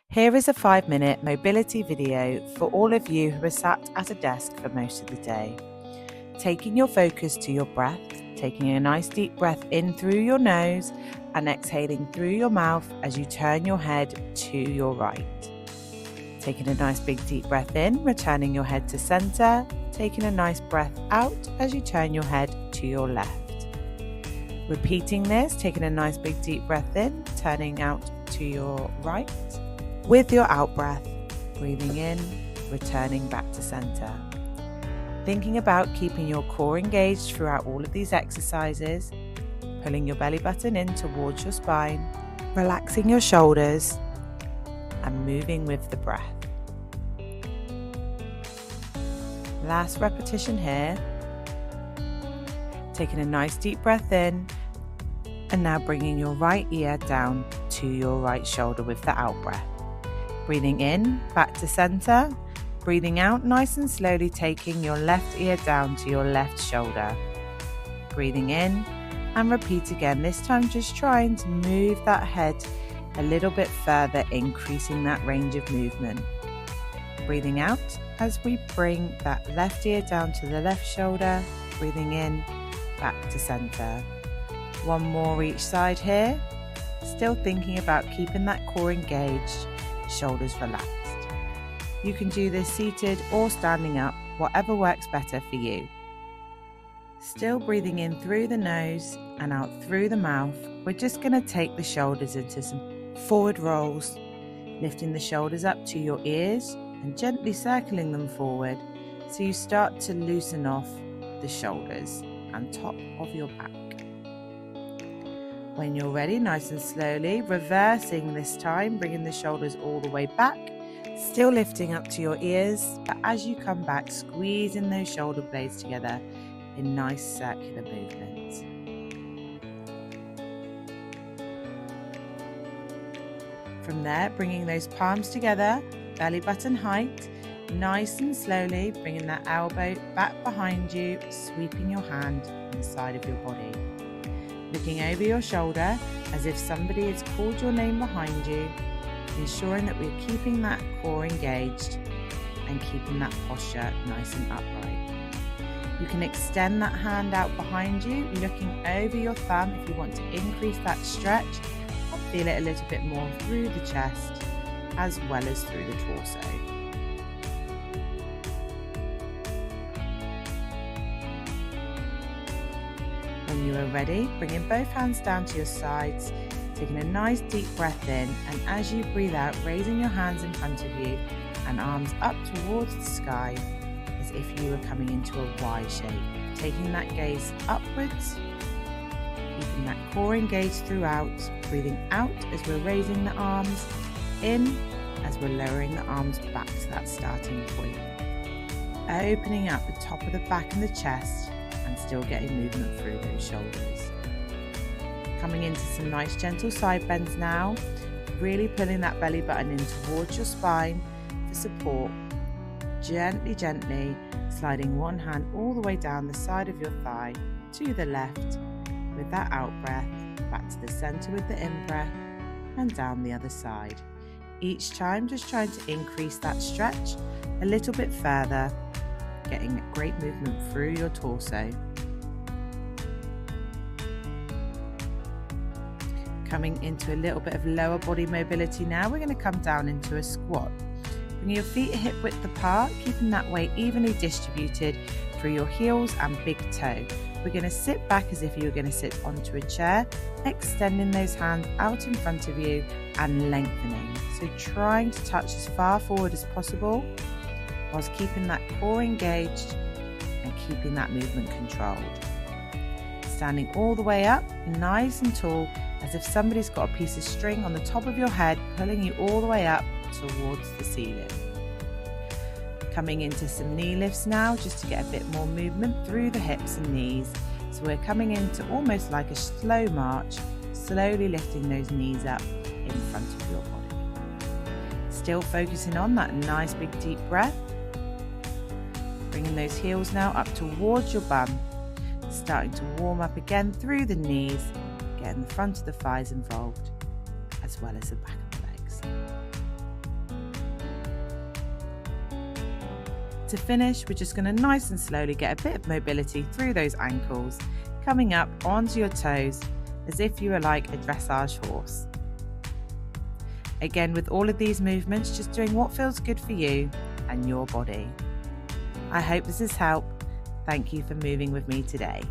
Here is a 5-minute mobility video for all of you who are sat at a desk for most of the day. Taking your focus to your breath, taking a nice deep breath in through your nose and exhaling through your mouth as you turn your head to your right. Taking a nice big deep breath in, returning your head to center, taking a nice breath out as you turn your head to your left. Repeating this, taking a nice big deep breath in, turning out to your right. With your out breath, breathing in, returning back to center. Thinking about keeping your core engaged throughout all of these exercises, pulling your belly button in towards your spine, relaxing your shoulders, and moving with the breath. Last repetition here. Taking a nice deep breath in, and now bringing your right ear down to your right shoulder with the out breath. Breathing in, back to center. Breathing out nice and slowly, taking your left ear down to your left shoulder. Breathing in and repeat again, this time just trying to move that head a little bit further, increasing that range of movement. Breathing out as we bring that left ear down to the left shoulder. Breathing in, back to center. One more each side here. Still thinking about keeping that core engaged, shoulders relaxed. You can do this seated or standing up, whatever works better for you. Still breathing in through the nose and out through the mouth. We're just going to take the shoulders into some forward rolls, lifting the shoulders up to your ears and gently circling them forward so you start to loosen off the shoulders and top of your back. When you're ready, nice and slowly, reversing this time, bringing the shoulders all the way back, still lifting up to your ears, but as you come back, squeezing those shoulder blades together in nice circular movements. From there, bringing those palms together, belly button height, nice and slowly, bringing that elbow back behind you, sweeping your hand on the side of your body. Looking over your shoulder as if somebody has called your name behind you, ensuring that we're keeping that core engaged and keeping that posture nice and upright. You can extend that hand out behind you, looking over your thumb if you want to increase that stretch and feel it a little bit more through the chest as well as through the torso. When you are ready, bringing both hands down to your sides, taking a nice deep breath in, and as you breathe out, raising your hands in front of you and arms up towards the sky as if you were coming into a Y shape. Taking that gaze upwards, keeping that core engaged throughout, breathing out as we're raising the arms, in as we're lowering the arms back to that starting point. Opening up the top of the back and the chest, and still getting movement through those shoulders. Coming into some nice gentle side bends now, really pulling that belly button in towards your spine for support. Gently, gently sliding one hand all the way down the side of your thigh to the left with that out breath, back to the center with the in breath, and down the other side. Each time just trying to increase that stretch a little bit further, getting great movement through your torso. Coming into a little bit of lower body mobility now, we're going to come down into a squat. Bring your feet hip width apart, keeping that weight evenly distributed through your heels and big toe. We're going to sit back as if you were going to sit onto a chair, extending those hands out in front of you and lengthening. So trying to touch as far forward as possible, whilst keeping that core engaged and keeping that movement controlled. Standing all the way up, nice and tall, as if somebody's got a piece of string on the top of your head, pulling you all the way up towards the ceiling. Coming into some knee lifts now, just to get a bit more movement through the hips and knees. So we're coming into almost like a slow march, slowly lifting those knees up in front of your body. Still focusing on that nice big deep breath. Bringing those heels now up towards your bum, starting to warm up again through the knees, getting the front of the thighs involved, as well as the back of the legs. To finish, we're just going to nice and slowly get a bit of mobility through those ankles, coming up onto your toes as if you were like a dressage horse. Again, with all of these movements, just doing what feels good for you and your body. I hope this has helped. Thank you for moving with me today.